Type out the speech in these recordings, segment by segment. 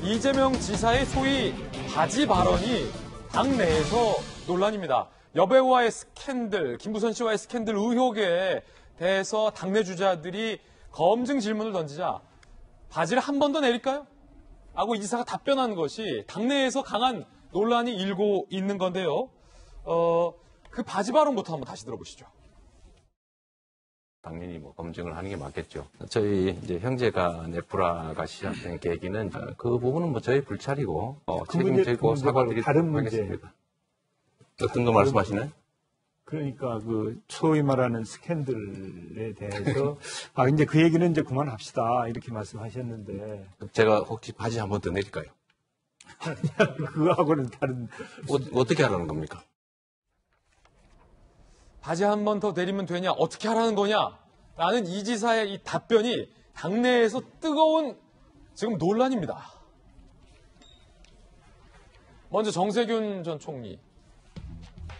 이재명 지사의 소위 바지 발언이 당내에서 논란입니다. 여배우와의 스캔들, 김부선 씨와의 스캔들 의혹에 대해서 당내 주자들이 검증 질문을 던지자 바지를 한 번 더 내릴까요? 하고 이 지사가 답변한 것이 당내에서 강한 논란이 일고 있는 건데요. 그 바지 발언부터 한번 다시 들어보시죠. 당연히 검증을 하는 게 맞겠죠. 저희 이제 형제가 네프라가 시작된 계기는 그 부분은 저희 불찰이고 책임지고 사과드리도록 하겠습니다. 어떤 거 말씀하시나요? 그러니까 소위 말하는 스캔들에 대해서 이제 그 얘기는 이제 그만합시다 이렇게 말씀하셨는데 제가 혹시 바지 한 번 더 내릴까요? 그거하고는 다른 어떻게 하라는 겁니까? 바지 한 번 더 내리면 되냐? 어떻게 하라는 거냐? 라는 이 지사의 이 답변이 당내에서 뜨거운 지금 논란입니다. 먼저 정세균 전 총리.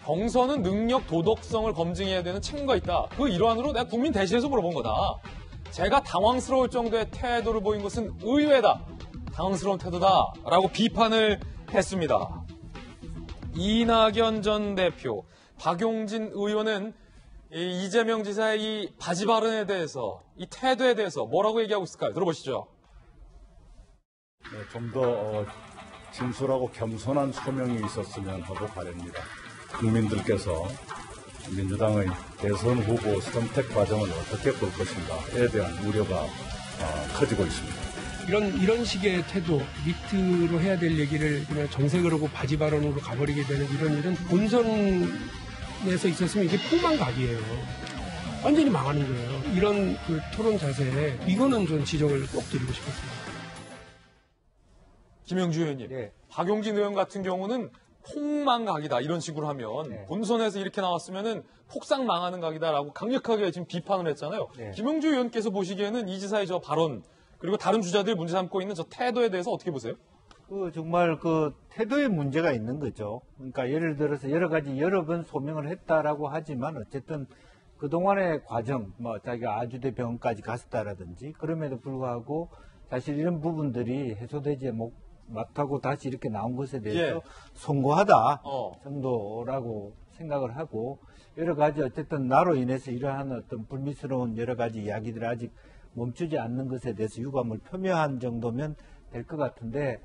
경선은 능력, 도덕성을 검증해야 되는 책무가 있다. 그 일환으로 내가 국민 대신해서 물어본 거다. 제가 당황스러울 정도의 태도를 보인 것은 의외다. 당황스러운 태도다. 라고 비판을 했습니다. 이낙연 전 대표, 박용진 의원은 이재명 지사의 이 바지 발언에 대해서, 이 태도에 대해서 뭐라고 얘기하고 있을까요? 들어보시죠. 네, 좀 더 진솔하고 겸손한 소명이 있었으면 하고 바랍니다. 국민들께서 민주당의 대선 후보 선택 과정을 어떻게 볼 것인가에 대한 우려가 커지고 있습니다. 이런 식의 태도, 밑으로 해야 될 얘기를 그냥 정색을 하고 바지 발언으로 가버리게 되는 이런 일은 본선에서 있었으면 이게 폭망각이에요. 완전히 망하는 거예요. 이런 토론 자세, 이거는 좀 지적을 꼭 드리고 싶었습니다. 김영주 의원님, 네. 박용진 의원 같은 경우는 폭망각이다 이런 식으로 하면 네. 본선에서 이렇게 나왔으면은 폭삭 망하는 각이다라고 강력하게 지금 비판을 했잖아요. 네. 김영주 의원께서 보시기에는 이 지사의 저 발언 그리고 다른 주자들이 문제 삼고 있는 저 태도에 대해서 어떻게 보세요? 정말 태도에 문제가 있는 거죠. 그러니까 예를 들어서 여러 번 소명을 했다라고 하지만 어쨌든 그동안의 과정, 자기가 아주대 병원까지 갔었다라든지 그럼에도 불구하고 사실 이런 부분들이 해소되지 못하고 다시 이렇게 나온 것에 대해서 송구하다 정도라고 생각을 하고 여러 가지 어쨌든 나로 인해서 이러한 어떤 불미스러운 여러 가지 이야기들이 아직 멈추지 않는 것에 대해서 유감을 표명한 정도면 될 것 같은데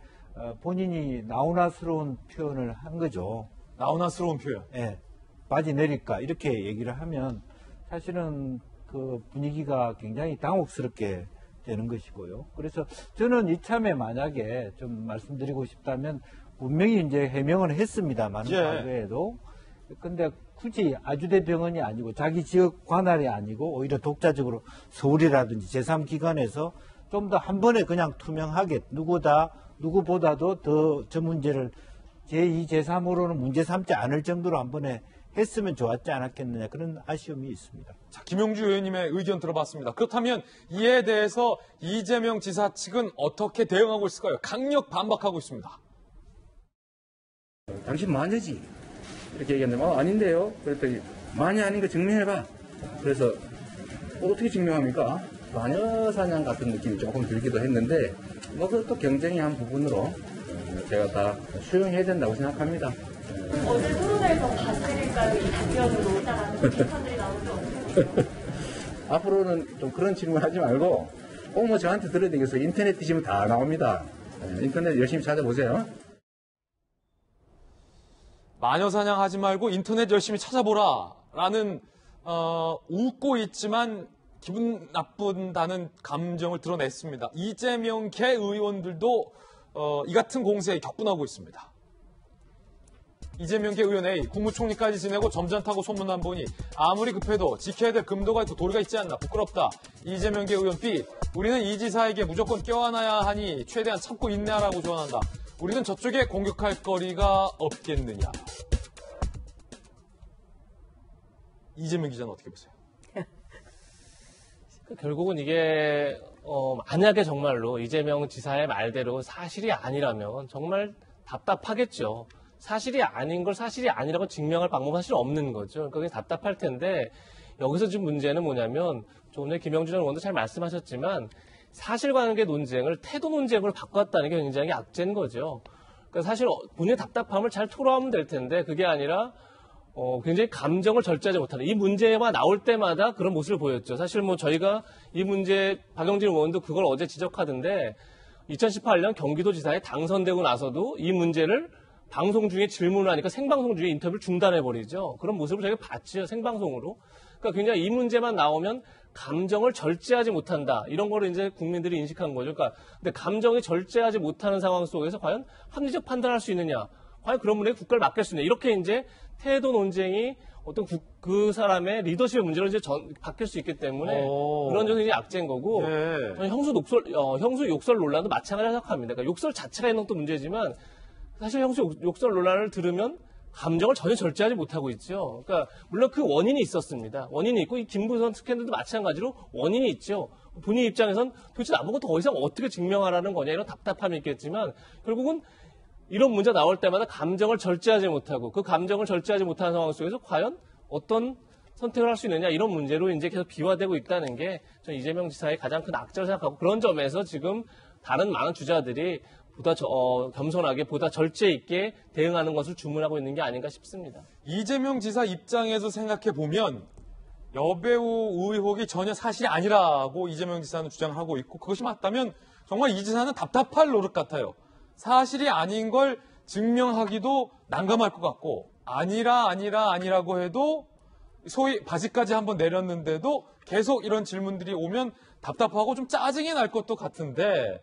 본인이 나훈아스러운 표현을 한 거죠. 나훈아스러운 표현. 예, 바지 내릴까 이렇게 얘기를 하면 사실은 그 분위기가 굉장히 당혹스럽게 되는 것이고요. 그래서 저는 이참에 만약에 좀 말씀드리고 싶다면 분명히 이제 해명을 했습니다만 과거에도 근데 굳이 아주대 병원이 아니고 자기 지역 관할이 아니고 오히려 독자적으로 서울이라든지 제3기관에서 좀 더 한 번에 그냥 투명하게 누구보다도 더 저 문제를 제2, 제3으로는 문제 삼지 않을 정도로 한 번에 했으면 좋았지 않았겠느냐 그런 아쉬움이 있습니다. 자, 김용주 의원님의 의견 들어봤습니다. 그렇다면 이에 대해서 이재명 지사 측은 어떻게 대응하고 있을까요? 강력 반박하고 있습니다. 당신 마녀지? 이렇게 얘기했는데 아닌데요? 그랬더니 마녀 아닌 거 증명해봐. 그래서 어떻게 증명합니까? 마녀 사냥 같은 느낌이 조금 들기도 했는데 그것도 경쟁의 한 부분으로 제가 다 수용해야 된다고 생각합니다. 어제 토론회에서 바지릴까요? 이 답변으로 있다라는 비판들이 나오죠. 앞으로는 좀 그런 질문 하지 말고 꼭 저한테 들어야 되겠어요. 인터넷 뒤지면 다 나옵니다. 인터넷 열심히 찾아보세요. 마녀 사냥하지 말고 인터넷 열심히 찾아보라 라는 웃고 있지만 기분 나쁜다는 감정을 드러냈습니다. 이재명계 의원들도 이 같은 공세에 격분하고 있습니다. 이재명계 의원 A, 국무총리까지 지내고 점잖다고 소문난 분이 아무리 급해도 지켜야 될 금도가 있고 도리가 있지 않나 부끄럽다. 이재명계 의원 B, 우리는 이 지사에게 무조건 껴안아야 하니 최대한 참고 인내하라고 조언한다. 우리는 저쪽에 공격할 거리가 없겠느냐. 이재명 기자는 어떻게 보세요? 결국은 이게 만약에 정말로 이재명 지사의 말대로 사실이 아니라면 정말 답답하겠죠. 사실이 아닌 걸 사실이 아니라고 증명할 방법은 사실 없는 거죠. 그게 답답할 텐데 여기서 지금 문제는 뭐냐면 조금 전에 김영주 전 의원도 잘 말씀하셨지만 사실관계 논쟁을 태도 논쟁으로 바꿨다는 게 굉장히 악재인 거죠. 그러니까 사실 본인의 답답함을 잘 토로하면 될 텐데 그게 아니라 굉장히 감정을 절제하지 못하는 이 문제가 나올 때마다 그런 모습을 보였죠. 사실 뭐 저희가 이 문제 박영진 의원도 그걸 어제 지적하던데 2018년 경기도지사에 당선되고 나서도 이 문제를 방송 중에 질문을 하니까 생방송 중에 인터뷰를 중단해버리죠. 그런 모습을 저희가 봤죠. 생방송으로. 그러니까 굉장히 이 문제만 나오면 감정을 절제하지 못한다. 이런 거를 이제 국민들이 인식한 거죠. 그러니까 근데 감정이 절제하지 못하는 상황 속에서 과연 합리적 판단할 수 있느냐. 과연 그런 분에게 국가를 맡길 수 있느냐. 이렇게 이제 태도 논쟁이 어떤 그 사람의 리더십의 문제로 이제 바뀔 수 있기 때문에 그런 점이 악재인 거고 저는 형수 욕설 논란도 마찬가지라고 생각합니다. 그러니까 욕설 자체가 있는 것도 문제지만 사실 형수 욕설 논란을 들으면 감정을 전혀 절제하지 못하고 있죠. 그러니까 물론 그 원인이 있었습니다. 원인이 있고 이 김부선 스캔들도 마찬가지로 원인이 있죠. 본인 입장에선 도대체 나보고 더 이상 어떻게 증명하라는 거냐 이런 답답함이 있겠지만 결국은 이런 문제 나올 때마다 감정을 절제하지 못하고 그 감정을 절제하지 못하는 상황 속에서 과연 어떤 선택을 할 수 있느냐 이런 문제로 이제 계속 비화되고 있다는 게 저는 이재명 지사의 가장 큰 악재라고 생각하고 그런 점에서 지금 다른 많은 주자들이 보다 겸손하게 보다 절제 있게 대응하는 것을 주문하고 있는 게 아닌가 싶습니다. 이재명 지사 입장에서 생각해 보면 여배우 의혹이 전혀 사실이 아니라고 이재명 지사는 주장하고 있고 그것이 맞다면 정말 이 지사는 답답할 노릇 같아요. 사실이 아닌 걸 증명하기도 난감할 것 같고 아니라고 해도 소위 바지까지 한번 내렸는데도 계속 이런 질문들이 오면 답답하고 좀 짜증이 날 것도 같은데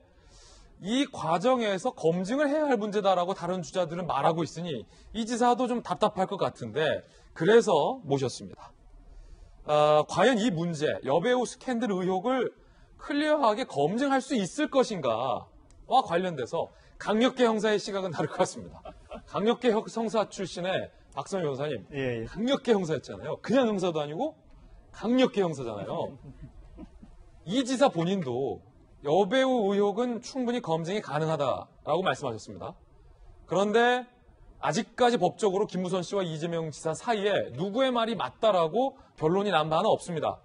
이 과정에서 검증을 해야 할 문제다라고 다른 주자들은 말하고 있으니 이 지사도 좀 답답할 것 같은데 그래서 모셨습니다. 과연 이 문제, 여배우 스캔들 의혹을 클리어하게 검증할 수 있을 것인가와 관련돼서 강력계 형사의 시각은 다를 것 같습니다. 강력계 형사 출신의 박성희 변호사님, 예. 강력계 형사였잖아요. 그냥 형사도 아니고 강력계 형사잖아요. 이 지사 본인도 여배우 의혹은 충분히 검증이 가능하다라고 말씀하셨습니다. 그런데 아직까지 법적으로 김무선 씨와 이재명 지사 사이에 누구의 말이 맞다라고 결론이 난 바는 없습니다.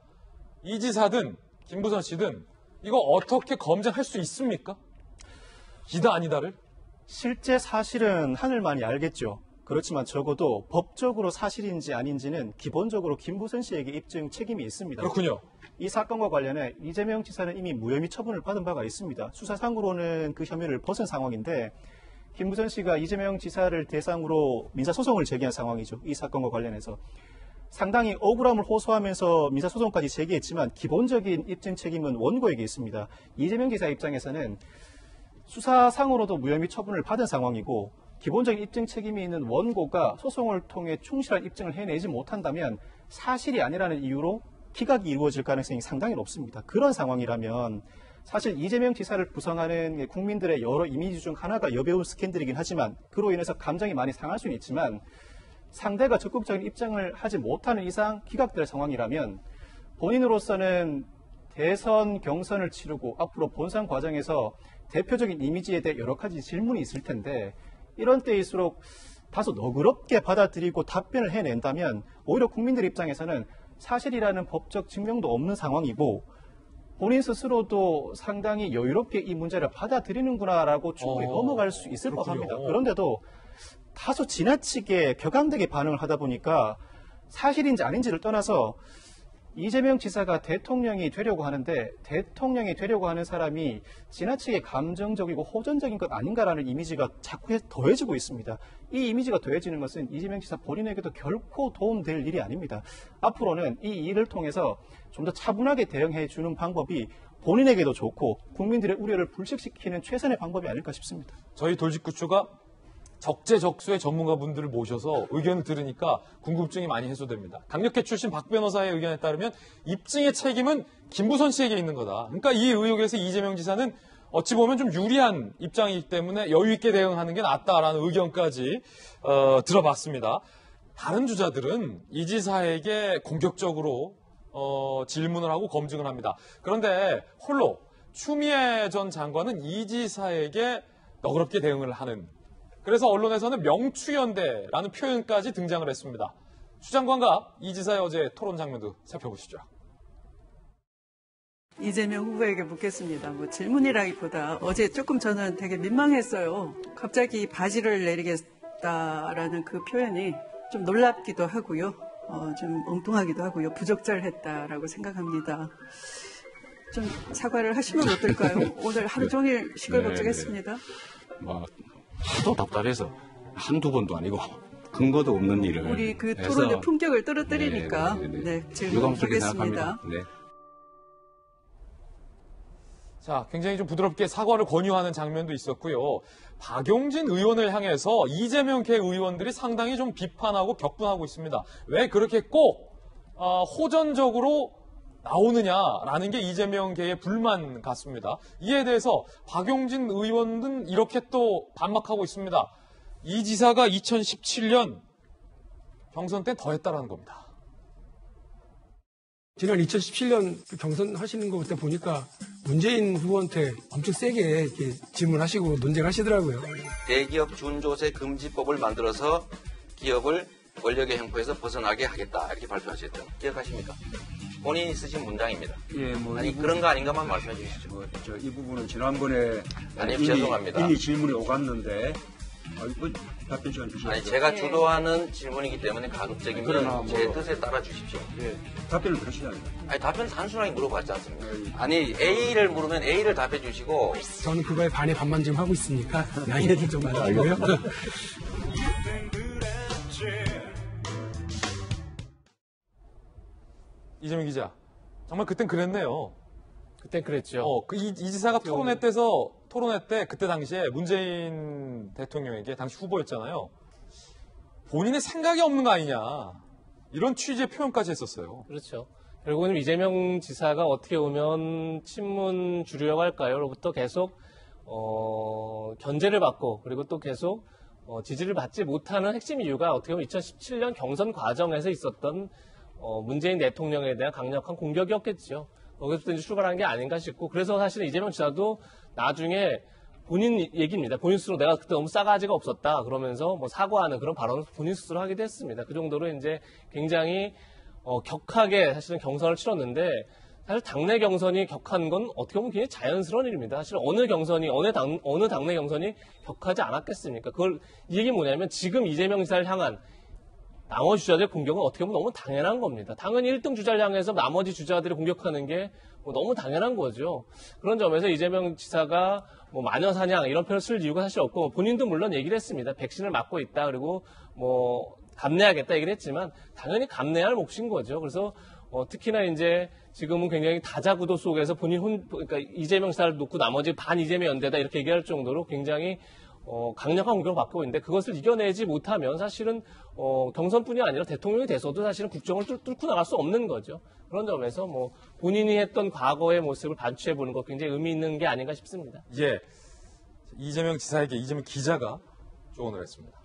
이 지사든 김무선 씨든 이거 어떻게 검증할 수 있습니까? 기다 아니다를? 실제 사실은 하늘만이 알겠죠. 그렇지만 적어도 법적으로 사실인지 아닌지는 기본적으로 김부선 씨에게 입증 책임이 있습니다. 그렇군요. 이 사건과 관련해 이재명 지사는 이미 무혐의 처분을 받은 바가 있습니다. 수사상으로는 그 혐의를 벗은 상황인데 김부선 씨가 이재명 지사를 대상으로 민사소송을 제기한 상황이죠. 이 사건과 관련해서. 상당히 억울함을 호소하면서 민사소송까지 제기했지만 기본적인 입증 책임은 원고에게 있습니다. 이재명 지사 입장에서는 수사상으로도 무혐의 처분을 받은 상황이고 기본적인 입증 책임이 있는 원고가 소송을 통해 충실한 입증을 해내지 못한다면 사실이 아니라는 이유로 기각이 이루어질 가능성이 상당히 높습니다. 그런 상황이라면 사실 이재명 지사를 구성하는 국민들의 여러 이미지 중 하나가 여배우 스캔들이긴 하지만 그로 인해서 감정이 많이 상할 수는 있지만 상대가 적극적인 입장을 하지 못하는 이상 기각될 상황이라면 본인으로서는 대선 경선을 치르고 앞으로 본선 과정에서 대표적인 이미지에 대해 여러 가지 질문이 있을 텐데 이런 때일수록 다소 너그럽게 받아들이고 답변을 해낸다면 오히려 국민들 입장에서는 사실이라는 법적 증명도 없는 상황이고 본인 스스로도 상당히 여유롭게 이 문제를 받아들이는구나라고 충분히 넘어갈 수 있을 법합니다. 그런데도 다소 지나치게 격앙되게 반응을 하다 보니까 사실인지 아닌지를 떠나서 이재명 지사가 대통령이 되려고 하는데 대통령이 되려고 하는 사람이 지나치게 감정적이고 호전적인 것 아닌가라는 이미지가 자꾸 더해지고 있습니다. 이 이미지가 더해지는 것은 이재명 지사 본인에게도 결코 도움될 일이 아닙니다. 앞으로는 이 일을 통해서 좀 더 차분하게 대응해 주는 방법이 본인에게도 좋고 국민들의 우려를 불식시키는 최선의 방법이 아닐까 싶습니다. 저희 돌직구쇼가 적재적소의 전문가분들을 모셔서 의견을 들으니까 궁금증이 많이 해소됩니다. 강력계 출신 박 변호사의 의견에 따르면 입증의 책임은 김부선 씨에게 있는 거다. 그러니까 이 의혹에서 이재명 지사는 어찌 보면 좀 유리한 입장이기 때문에 여유 있게 대응하는 게 낫다라는 의견까지 들어봤습니다. 다른 주자들은 이 지사에게 공격적으로 질문을 하고 검증을 합니다. 그런데 홀로 추미애 전 장관은 이 지사에게 너그럽게 대응을 하는 그래서 언론에서는 명추연대라는 표현까지 등장을 했습니다. 추 장관과 이 지사의 어제 토론 장면도 살펴보시죠. 이재명 후보에게 묻겠습니다. 뭐 질문이라기보다 어제 조금 저는 되게 민망했어요. 갑자기 바지를 내리겠다라는 그 표현이 좀 놀랍기도 하고요. 좀 엉뚱하기도 하고요. 부적절했다라고 생각합니다. 좀 사과를 하시면 어떨까요? 오늘 하루 종일 시끌벅적했습니다. 하도 답답해서 한두 번도 아니고 근거도 없는 일을 우리 그 토론의 품격을 떨어뜨리니까 질문하겠습니다. 네. 자, 굉장히 좀 부드럽게 사과를 권유하는 장면도 있었고요. 박용진 의원을 향해서 이재명 계 의원들이 상당히 좀 비판하고 격분하고 있습니다. 왜 그렇게 꼭 호전적으로 나오느냐라는 게 이재명 계의 불만 같습니다. 이에 대해서 박용진 의원은 이렇게 또 반박하고 있습니다. 이 지사가 2017년 경선 때 더 했다라는 겁니다. 지난 2017년 경선 하시는 거 그때 보니까 문재인 후보한테 엄청 세게 이렇게 질문하시고 논쟁하시더라고요. 대기업 준조세 금지법을 만들어서 기업을 권력의 형포에서 벗어나게 하겠다 이렇게 발표하셨죠. 기억하십니까? 본인이 쓰신 문장입니다. 예, 아니 그런 거 아닌가만 말씀해 주시죠. 이 부분은 지난번에 죄송합니다. 이미 질문이 오갔는데 답변 시간 주시죠. 아니 제가 주도하는 질문이기 때문에 가급적이면 제 뜻에 따라 주십시오. 예, 답변을 들으시잖아요. 아니 답변 단순하게 물어봤지 않습니까? 아니 A를 물으면 A를 답해 주시고 저는 그거에 반에 반만 지금 하고 있으니까 양해를 좀 하시고요. 이재명 기자, 정말 그땐 그랬네요. 그땐 그랬죠. 이 지사가 토론회 때 그때 당시에 문재인 대통령에게 당시 후보였잖아요. 본인의 생각이 없는 거 아니냐. 이런 취지의 표현까지 했었어요. 그렇죠. 결국은 이재명 지사가 어떻게 보면 친문 주류라고 할까요?로부터 계속 견제를 받고 그리고 또 계속 지지를 받지 못하는 핵심 이유가 어떻게 보면 2017년 경선 과정에서 있었던 문재인 대통령에 대한 강력한 공격이었겠죠. 거기서부터 이제 출발한 게 아닌가 싶고, 그래서 사실은 이재명 지사도 나중에 본인 얘기입니다. 본인 스스로 내가 그때 너무 싸가지가 없었다 그러면서 뭐 사과하는 그런 발언을 본인 스스로 하기도 했습니다. 그 정도로 이제 굉장히 격하게 사실은 경선을 치렀는데, 사실 당내 경선이 격한 건 어떻게 보면 굉장히 자연스러운 일입니다. 사실 어느 당내 경선이 격하지 않았겠습니까? 이 얘기 뭐냐면 지금 이재명 지사를 향한 나머지 주자들의 공격은 어떻게 보면 너무 당연한 겁니다. 당연히 1등 주자를 향해서 나머지 주자들을 공격하는 게 너무 당연한 거죠. 그런 점에서 이재명 지사가 마녀사냥 이런 표현을 쓸 이유가 사실 없고, 본인도 물론 얘기를 했습니다. 백신을 맞고 있다. 그리고 감내하겠다 얘기를 했지만 당연히 감내할 몫인 거죠. 그래서 특히나 이제 지금은 굉장히 다자구도 속에서 그러니까 이재명 지사를 놓고 나머지 반 이재명 연대다 이렇게 얘기할 정도로 굉장히 강력한 공격을 받고 있는데, 그것을 이겨내지 못하면 사실은 경선뿐이 아니라 대통령이 돼서도 사실은 국정을 뚫고 나갈 수 없는 거죠. 그런 점에서 본인이 했던 과거의 모습을 반추해보는 것 굉장히 의미 있는 게 아닌가 싶습니다. 예, 이재명 지사에게 이재명 기자가 조언을 했습니다.